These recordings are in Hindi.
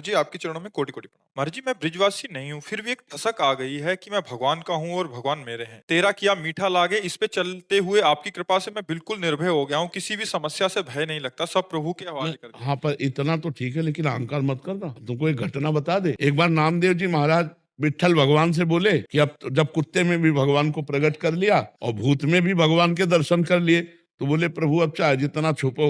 जी, आपके चरणों में कोटि-कोटि प्रणाम। महाराज जी, मैं ब्रिजवासी नहीं हूँ, फिर भी एक ठसक आ गई है कि मैं भगवान का हूँ और भगवान मेरे हैं। तेरा किया मीठा लागे, इस पे चलते हुए आपकी कृपा से मैं बिल्कुल निर्भय हो गया हूँ, किसी भी समस्या से भय नहीं लगता, सब प्रभु के मैं हवाले कर दिया। हाँ, पर इतना तो ठीक है, लेकिन अहंकार मत करना। तुमको एक घटना बता दे। एक बार नामदेव जी महाराज विट्ठल भगवान से बोले कि अब तो जब कुत्ते में भी भगवान को प्रकट कर लिया और भूत में भी भगवान के दर्शन कर लिए, तो बोले प्रभु अब चाहे जितना छुपो,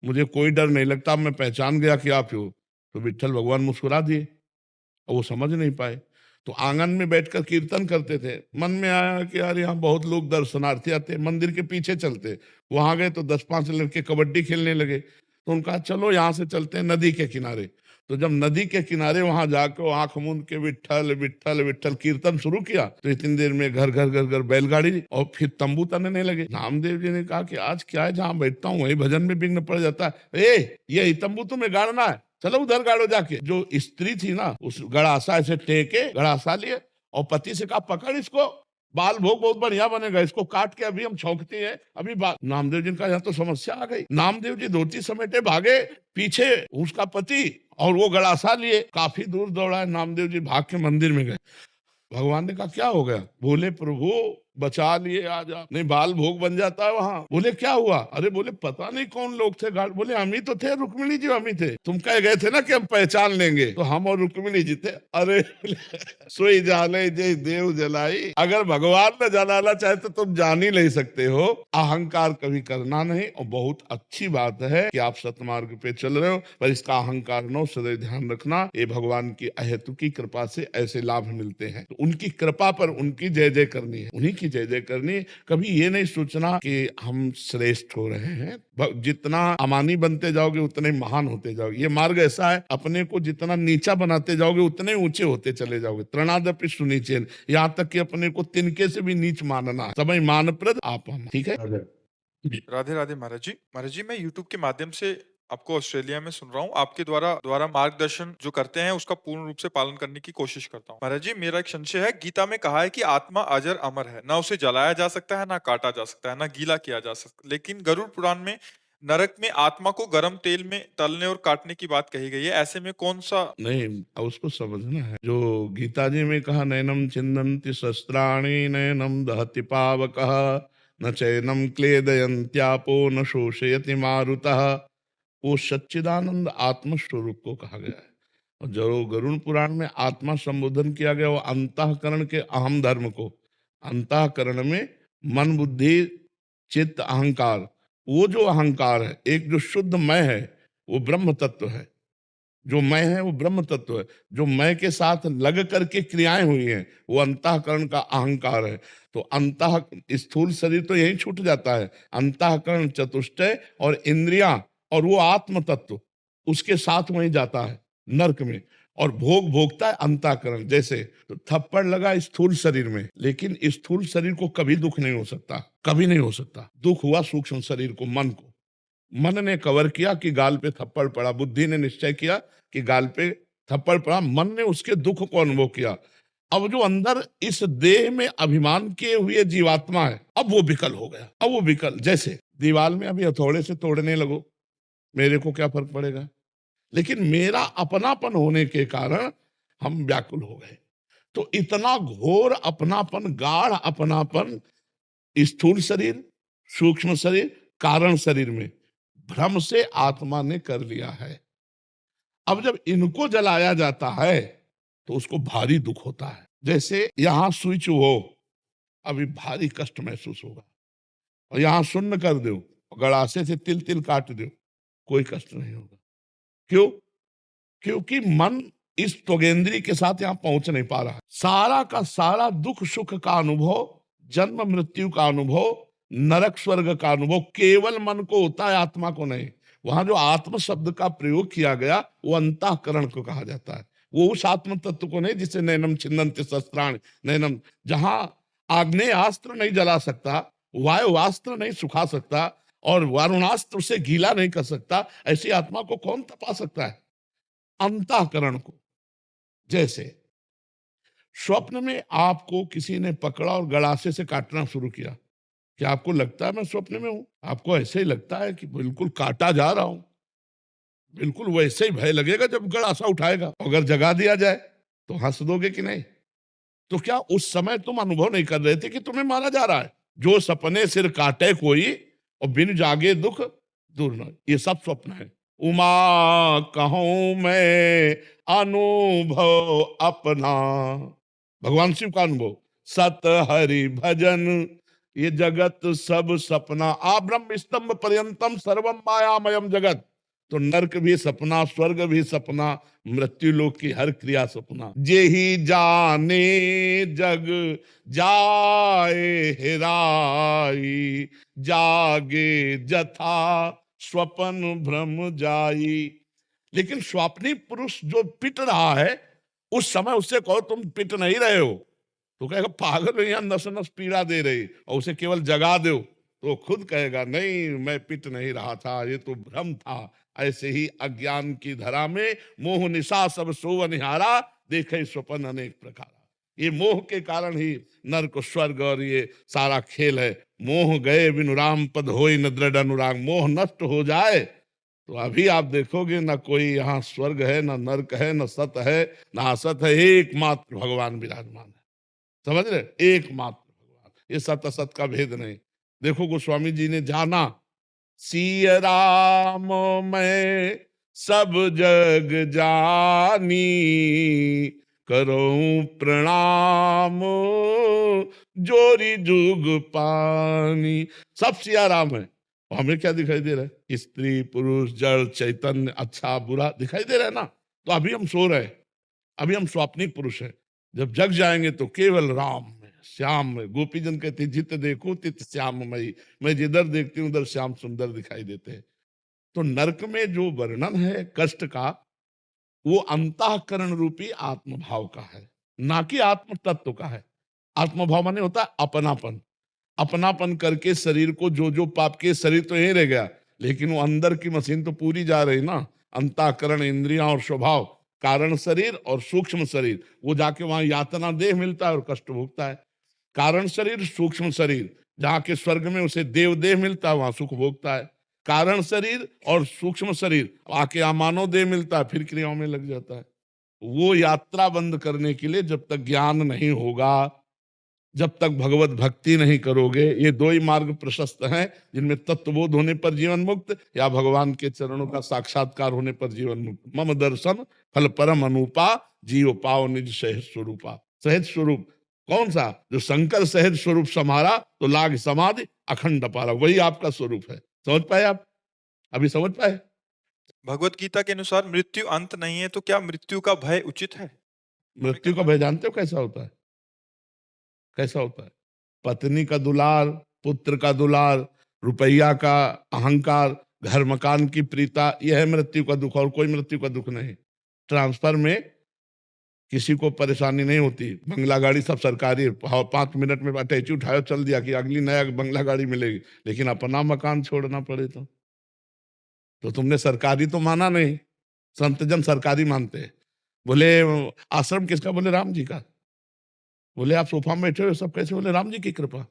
मुझे कोई डर नहीं लगता, अब मैं पहचान गया कि आप ही हो। तो विट्ठल भगवान मुस्कुरा दिए और वो समझ नहीं पाए। तो आंगन में बैठकर कीर्तन करते थे। मन में आया कि यार यहाँ बहुत लोग दर्शनार्थी आते, मंदिर के पीछे चलते। वहां गए तो 10-5 लड़के कबड्डी खेलने लगे। तो उनका चलो यहाँ से चलते हैं नदी के किनारे। तो जब नदी के किनारे वहां जाकर आंख मूंद के विट्ठल विट्ठल विट्ठल कीर्तन शुरू किया, तो इतनी देर में घर घर घर घर बैलगाड़ी और फिर तंबू तनने लगे। नामदेव जी ने कहा कि आज क्या है, जहां बैठता हूँ वही भजन में विघ्न पड़ जाता है। ये तंबू तुम्हें गाड़ना है, चलो उधर गाड़ो जाके। जो स्त्री थी ना, उस गड़ासा ऐसे टेके गड़ासा लिए और पति से कहा पकड़ इसको, बाल भोग बहुत बढ़िया बनेगा, इसको काट के अभी हम छौंकते हैं। अभी नामदेव जी का यहाँ तो समस्या आ गई। नामदेव जी धोती समेटे भागे, पीछे उसका पति और वो गड़ासा लिए काफी दूर दौड़ा। नामदेव जी भाग के मंदिर में गए। भगवान ने कहा क्या हो गया? बोले प्रभु बचा लिए, आज आप नहीं बाल भोग बन जाता है वहां। बोले क्या हुआ? अरे बोले पता नहीं कौन लोग थे गार्ड। बोले हम ही तो थे, रुक्मिणी जी हम ही थे। तुम कह गए थे ना कि हम पहचान लेंगे, तो हम और रुक्मिणी जी थे। अरे सोई जाने जय देव जलाई, अगर भगवान न जलाना चाहे तो तुम जान ही नहीं सकते हो। अहंकार कभी करना नहीं। और बहुत अच्छी बात है कि आप सतमार्ग पे चल रहे हो, पर इसका अहंकार न, सदैव ध्यान रखना। ये भगवान की अहेतुकी कृपा से ऐसे लाभ मिलते हैं, तो उनकी कृपा पर उनकी जय जय करनी है, उन्हीं की जय जय करनी है। कभी ये नहीं सोचना कि हम श्रेष्ठ हो रहे हैं। जितना अमानी बनते जाओगे उतने महान होते जाओगे। ये मार्ग ऐसा है, अपने को जितना नीचा बनाते जाओगे उतने ऊंचे होते चले जाओगे। तृणादपि सुनीचेन, यहाँ तक कि अपने को तिनके से भी नीच मानना है। समय मानप्रद आप हम, ठीक है। राधे राधे महाराज जी। महाराज जी, मैं यूट्यूब के माध्यम से आपको ऑस्ट्रेलिया में सुन रहा हूँ। आपके द्वारा द्वारा मार्गदर्शन जो करते हैं उसका पूर्ण रूप से पालन करने की कोशिश करता हूँ। महाराज जी, मेरा एक संशय है। गीता में कहा है कि आत्मा अजर अमर है, ना उसे जलाया जा सकता है, ना काटा जा सकता है, ना गीला किया जा सकता। लेकिन गरुड़ पुराण में नरक में आत्मा को गर्म तेल में तलने और काटने की बात कही गई है। ऐसे में कौन सा? नहीं, उसको समझना है। जो गीता जी में कहा नैनम छिन्दन्ति शस्त्राणि नैनम दहति पावकः न चैनम क्लेदयन्त्यापो न शोषयति मारुतः, वो सच्चिदानंद आत्म स्वरूप को कहा गया है। और जो गरुड़ पुराण में आत्मा संबोधन किया गया, वो अंतःकरण के अहम धर्म को, अंतःकरण में मन बुद्धि चित्त अहंकार, वो जो अहंकार है, एक जो शुद्ध मैं है वो ब्रह्म तत्व है। जो मैं है वो ब्रह्म तत्व है। जो मैं के साथ लग करके क्रियाएं हुई हैं वो अंतःकरण का अहंकार है। तो अंतः स्थूल शरीर तो यही छूट जाता है। अंतःकरण चतुष्टय और इंद्रियां और वो आत्म तत्व उसके साथ वहीं जाता है नरक में। और भोग भोगता है अंतःकरण। जैसे तो थप्पड़ लगा स्थूल शरीर में, लेकिन स्थूल शरीर को कभी दुख नहीं हो सकता, कभी नहीं हो सकता। दुख हुआ सूक्ष्म शरीर को, मन को। मन ने कवर किया कि गाल पे थप्पड़ पड़ा, बुद्धि ने निश्चय किया कि गाल पे थप्पड़ पड़ा, मन ने उसके दुख को अनुभव किया। अब जो अंदर इस देह में अभिमान किए हुए जीवात्मा है, अब वो विकल हो गया। अब वो विकल, जैसे दीवार में अभी हथौड़े से तोड़ने लगो, मेरे को क्या फर्क पड़ेगा? लेकिन मेरा अपनापन होने के कारण हम व्याकुल हो गए। तो इतना घोर अपनापन, गाढ़ अपनापन स्थूल शरीर, सूक्ष्म शरीर, कारण शरीर में भ्रम से आत्मा ने कर लिया है। अब जब इनको जलाया जाता है तो उसको भारी दुख होता है। जैसे यहां स्विच हो, अभी भारी कष्ट महसूस होगा। और यहां शून्य कर दो, गड़ासे से तिल तिल काट दो, कोई कष्ट नहीं होगा। क्यों? क्योंकि मन इस त्वगेंद्री के साथ यहां पहुंच नहीं पा रहा है। सारा का सारा दुख सुख का अनुभव, जन्म मृत्यु का अनुभव, नरक स्वर्ग का अनुभव केवल मन को होता है, आत्मा को नहीं। वहां जो आत्म शब्द का प्रयोग किया गया वो अंतःकरण को कहा जाता है। वो उस आत्म तत्व को नहीं जिसे नैनम छिन्दन्ति शस्त्राणि नैनम, जहां आग्नेय अस्त्र नहीं जला सकता, वायु अस्त्र नहीं सुखा सकता और वारुणास्त्र उसे गीला नहीं कर सकता, ऐसी आत्मा को कौन तपा सकता है? अंतःकरण को। जैसे स्वप्न में आपको किसी ने पकड़ा और गड़ासे से काटना शुरू किया, क्या आपको लगता है मैं स्वप्न में हूं? आपको ऐसे ही लगता है कि बिल्कुल काटा जा रहा हूं। बिल्कुल वैसे ही भय लगेगा जब गड़ासा उठाएगा। अगर जगा दिया जाए तो हंस दोगे कि नहीं? तो क्या उस समय तुम अनुभव नहीं कर रहे थे कि तुम्हें मारा जा रहा है? जो सपने सिर काटे कोई और बिन जागे दुख दूर न, ये सब स्वप्न है। उमा कहूं मैं अनुभव अपना, भगवान शिव का अनुभव, सत हरि भजन ये जगत सब सपना, आ ब्रह्म स्तंभ पर्यंतम सर्वम मायामयम जगत। तो नरक भी सपना, स्वर्ग भी सपना, मृत्यु लोक की हर क्रिया सपना। जे ही जाने जग जाए हेराई, जागे जथा स्वपन भ्रम जाई। लेकिन स्वाप्निक पुरुष जो पिट रहा है, उस समय उससे कहो तुम पिट नहीं रहे हो, तो कहेगा पागल है, यहाँ नस नस पीड़ा दे रही, और उसे केवल जगा दो तो खुद कहेगा नहीं मैं पिट नहीं रहा था, ये तो भ्रम था। ऐसे ही अज्ञान की धरा में मोह निशा सब सोव निहारा, देखे स्वपन अनेक प्रकार। ये मोह के कारण ही नरक स्वर्ग और ये सारा खेल है। मोह गए बिनु राम पद होई न दृढ़ अनुराग। मोह नष्ट हो जाए तो अभी आप देखोगे ना कोई यहाँ स्वर्ग है, ना नरक है, ना सत है, ना असत है, एकमात्र भगवान विराजमान है। समझ रहे? एकमात्र भगवान, ये सत असत का भेद नहीं। देखो गोस्वामी जी ने जाना, सिय राम मैं सब जग जानी, करो प्रणाम जोरी जुग पानी। सब सिया राम है। और हमें क्या दिखाई दे रहा है? स्त्री पुरुष जड़ चैतन्य, अच्छा बुरा दिखाई दे रहा है ना। तो अभी हम सो रहे हैं, अभी हम स्वाप्निक पुरुष हैं। जब जग जाएंगे तो केवल राम में, श्याम में। गोपी जन कहते जित देखो तित श्याममयी, मैं जिधर देखती हूँ उधर श्याम सुंदर दिखाई देते हैं। तो नरक में जो वर्णन है कष्ट का, वो अंतःकरण रूपी आत्मभाव का है, ना कि आत्म तत्व का है। आत्मभाव माने होता है अपनापन। अपनापन करके शरीर को जो जो पाप के, शरीर तो यहीं रह गया, लेकिन वो अंदर की मशीन तो पूरी जा रही ना। अंतःकरण, इंद्रियां और स्वभाव, कारण शरीर और सूक्ष्म शरीर, वो जाके वहां यातना देह मिलता है और कष्ट भोगता है। कारण शरीर, सूक्ष्म शरीर, जहाँ के स्वर्ग में उसे देव देह मिलता है, वहां सुख भोगता है। कारण शरीर और सूक्ष्म शरीर आके यहाँ मानव देह मिलता है, फिर क्रियाओं में लग जाता है। वो यात्रा बंद करने के लिए जब तक ज्ञान नहीं होगा, जब तक भगवत भक्ति नहीं करोगे, ये दो ही मार्ग प्रशस्त हैं, जिनमें तत्वबोध होने पर जीवन मुक्त या भगवान के चरणों का साक्षात्कार होने पर जीवन मुक्त। मम दर्शन फल परम अनुपा, जीव पाओ निज सहज स्वरूपा। सहज स्वरूप कौन सा? जो शंकर सहज स्वरूप समारा तो लाग समाधि अखंड पारा, वही आपका स्वरूप है। समझ पाए आप? अभी समझ पाए? भगवत गीता के अनुसार मृत्यु अंत नहीं है, तो क्या मृत्यु का भय उचित है? हमें मृत्यु का करना भय जानते हो कैसा होता है? कैसा होता है? पत्नी का दुलार, पुत्र का दुलार, रुपया का अहंकार, घर मकान की प्रीता, यह है मृत्यु का दुख, और कोई मृत्यु का दुख नहीं। ट्रांसफर में किसी को परेशानी नहीं होती, बंगला गाड़ी सब सरकारी, 5 मिनट में अटैची उठाया चल दिया कि अगली नया बंगला गाड़ी मिलेगी। लेकिन अपना मकान छोड़ना पड़े तो तुमने सरकारी तो माना नहीं। संत जन सरकारी मानते हैं। बोले आश्रम किसका? बोले राम जी का। बोले आप सोफा में बैठे हो सब कैसे? बोले राम जी की कृपा।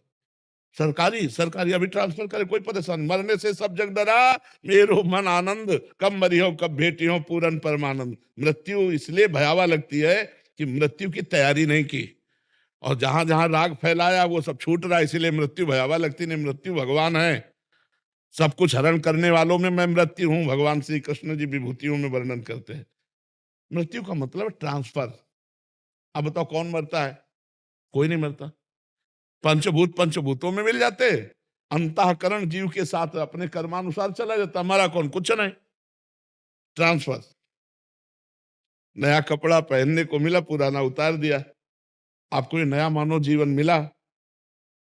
सरकारी सरकारी, अभी ट्रांसफर करे कोई परेशानी, मरने से सब जग डरा, मेरो मन आनंद, कब मरी हो कब भेटी हो पूरन परमानंद। मृत्यु इसलिए भयावह लगती है कि मृत्यु की तैयारी नहीं की, और जहां जहां राग फैलाया वो सब छूट रहा है, इसीलिए मृत्यु भयावह लगती नहीं। मृत्यु भगवान है, सब कुछ हरण करने वालों में मैं मृत्यु हूं, भगवान श्री कृष्ण जी विभूतियों में वर्णन करते हैं। मृत्यु का मतलब ट्रांसफर। अब बताओ कौन मरता है? कोई नहीं मरता। पंचभूत पंचभूतों में मिल जाते, अंतःकरण जीव के साथ अपने कर्मानुसार चला जाता। हमारा कौन? कुछ नहीं। ट्रांसफर। नया कपड़ा पहनने को मिला, पुराना उतार दिया। आपको ये नया मानव जीवन मिला,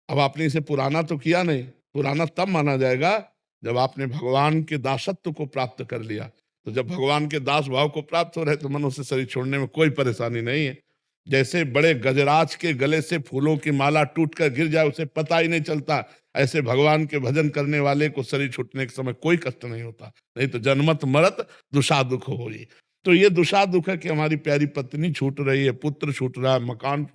अब आपने इसे पुराना तो किया नहीं। पुराना तब माना जाएगा जब आपने भगवान के दासत्व को प्राप्त कर लिया। तो जब भगवान के दास भाव को प्राप्त हो रहे तो मनुष्य शरीर छोड़ने में कोई परेशानी नहीं है। जैसे बड़े गजराज के गले से फूलों की माला टूट कर गिर जाए उसे पता ही नहीं चलता, ऐसे भगवान के भजन करने वाले को शरीर छूटने के समय कोई कष्ट नहीं होता। नहीं तो जन्मत मरत दुषा दुख हो रही। तो ये दुषा दुख है कि हमारी प्यारी पत्नी छूट रही है, पुत्र छूट रहा है, मकान,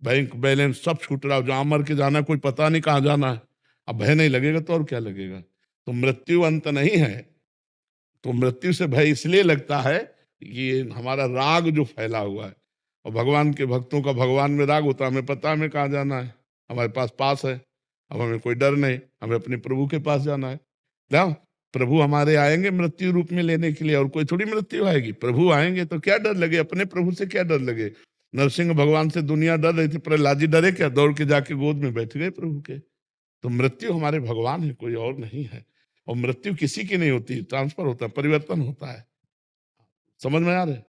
बैंक बैलेंस सब छूट रहा है। जहां मर के जाना है कोई पता नहीं कहाँ जाना है। अब भय नहीं लगेगा तो और क्या लगेगा? तो मृत्यु अंत नहीं है, तो मृत्यु से भय इसलिए लगता है कि ये हमारा राग जो फैला हुआ है, और भगवान के भक्तों का भगवान में राग होता है, हमें पता है हमें कहाँ जाना है, हमारे पास पास है, अब हमें कोई डर नहीं, हमें अपने प्रभु के पास जाना है ना। प्रभु हमारे आएंगे मृत्यु रूप में लेने के लिए, और कोई थोड़ी मृत्यु आएगी, प्रभु आएंगे तो क्या डर लगे, अपने प्रभु से क्या डर लगे। नरसिंह भगवान से दुनिया डर रही थी, प्रहलाद जी डरे क्या, दौड़ के जाके गोद में बैठ गए प्रभु के। तो मृत्यु हमारे भगवान है, कोई और नहीं है। और मृत्यु किसी की नहीं होती, ट्रांसफर होता है, परिवर्तन होता है। समझ में आ रहा है?